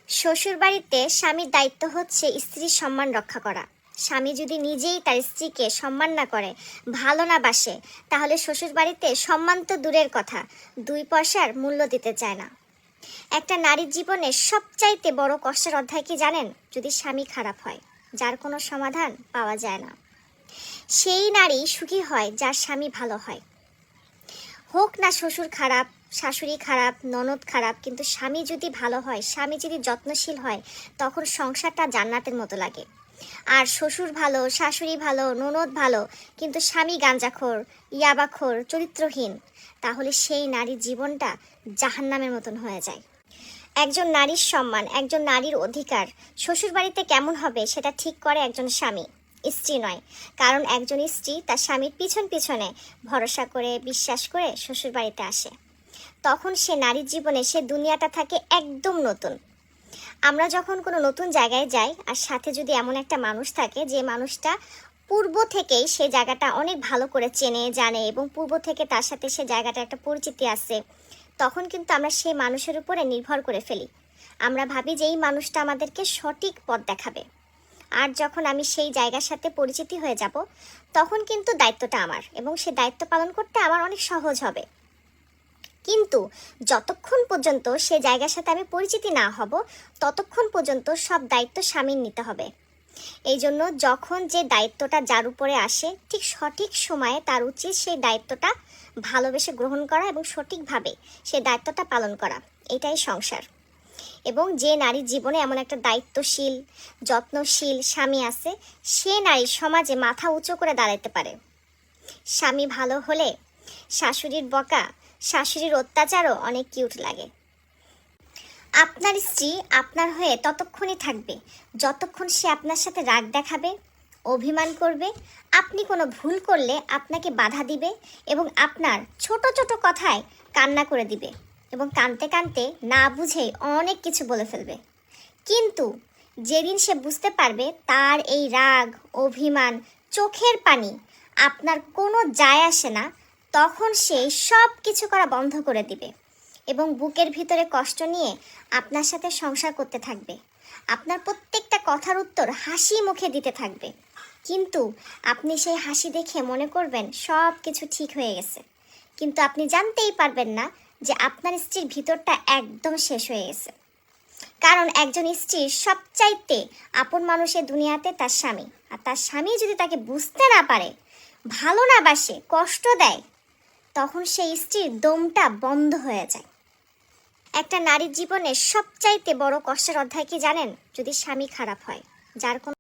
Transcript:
শ্বশুরবাড়িতে স্বামীর দায়িত্ব হচ্ছে স্ত্রীর সম্মান রক্ষা করা। স্বামী যদি নিজেই তার স্ত্রীকে সম্মান না করে, ভালো না বাসে, তাহলে শ্বশুরবাড়িতে সম্মান তো দূরের কথা, 2 পয়সার মূল্য দিতে চায় না। একটা নারীর জীবনে সবচাইতে বড় কষ্টের অধ্যায় কি জানেন? যদি স্বামী খারাপ হয়, যার কোনো সমাধান পাওয়া যায় না। সেই নারী সুখী হয় যার স্বামী ভালো হয়। হোক না শ্বশুর খারাপ, শাশুড়ি খারাপ, ননদ খারাপ, কিন্তু স্বামী যদি ভালো হয়, স্বামী যদি যত্নশীল হয়, তখন সংসারটা জান্নাতের মতো লাগে। আর শ্বশুর ভালো, শাশুড়ি ভালো, ননদ ভালো, কিন্তু স্বামী গাঁজাখোর, ইয়াবাখোর, চরিত্রহীন, তাহলে সেই নারীর জীবনটা জাহান্নামের মতন হয়ে যায়। একজন নারীর সম্মান, একজন নারীর অধিকার শ্বশুরবাড়িতে কেমন হবে সেটা ঠিক করে একজন স্বামী, স্ত্রী নয়। কারণ একজন স্ত্রী তার স্বামীর পিছন পিছনে ভরসা করে, বিশ্বাস করে শ্বশুরবাড়িতে আসে। তখন সে নারীর জীবনে সে দুনিয়াটা থাকে একদম নতুন। আমরা যখন কোনো নতুন জায়গায় যাই, আর সাথে যদি এমন একটা মানুষ থাকে যে মানুষটা পূর্ব থেকেই সে জায়গাটা অনেক ভালো করে চেনে জানে, এবং পূর্ব থেকে তার সাথে সে জায়গাটা একটা পরিচিতি আছে, তখন কিন্তু আমরা সেই মানুষের উপরে নির্ভর করে ফেলি। আমরা ভাবি যে এই মানুষটা আমাদেরকে সঠিক পথ দেখাবে। আর যখন আমি সেই জায়গার সাথে পরিচিতি হয়ে যাব, তখন কিন্তু দায়িত্বটা আমার, এবং সে দায়িত্ব পালন করতে আমার অনেক সহজ হবে। কিন্তু যতক্ষণ পর্যন্ত সে জায়গার সাথে আমি পরিচিতি না হব, ততক্ষণ পর্যন্ত সব দায়িত্ব স্বামীর নিতে হবে। এই জন্য যখন যে দায়িত্বটা যার উপরে আসে, ঠিক সঠিক সময়ে তার উচিত সেই দায়িত্বটা ভালোবেসে গ্রহণ করা এবং সঠিকভাবে সেই দায়িত্বটা পালন করা। এটাই সংসার। এবং যে নারীর জীবনে এমন একটা দায়িত্বশীল, যত্নশীল স্বামী আছে, সে নারী সমাজে মাথা উঁচু করে দাঁড়াতে পারে। স্বামী ভালো হলে শাশুড়ির বকা, শাশুড়ির অত্যাচারও অনেক কিউট লাগে। আপনার স্ত্রী আপনার হয়ে ততক্ষণই থাকবে যতক্ষণ সে আপনার সাথে রাগ দেখাবে, অভিমান করবে, আপনি কোনো ভুল করলে আপনাকে বাধা দিবে, এবং আপনার ছোট ছোট কথায় কান্না করে দিবে, এবং কাঁদতে কাঁদতে না বুঝেই অনেক কিছু বলে ফেলবে। কিন্তু যেদিন সে বুঝতে পারবে তার এই রাগ, অভিমান, চোখের পানি আপনার কোনো যায় আসে না, তখন সে সব কিছু করা বন্ধ করে দিবে এবং বুকের ভিতরে কষ্ট নিয়ে আপনার সাথে সংসার করতে থাকবে। আপনার প্রত্যেকটা কথার উত্তর হাসি মুখে দিতে থাকবে, কিন্তু আপনি সেই হাসি দেখে মনে করবেন সব কিছু ঠিক হয়ে গেছে। কিন্তু আপনি জানতেই পারবেন না যে আপনার স্ত্রীর ভিতরটা একদম শেষ হয়ে গেছে। কারণ একজন স্ত্রীর সবচাইতে আপন মানুষের দুনিয়াতে তার স্বামী। আর তার স্বামী যদি তাকে বুঝতে না পারে, ভালো না বাসে, কষ্ট দেয়, তখন সেই স্ত্রীর দমটা বন্ধ হয়ে যায়। একটা নারীর জীবনে সবচাইতে বড় কষ্টের অধ্যায় কি জানেন? যদি স্বামী খারাপ হয়, যার কোনো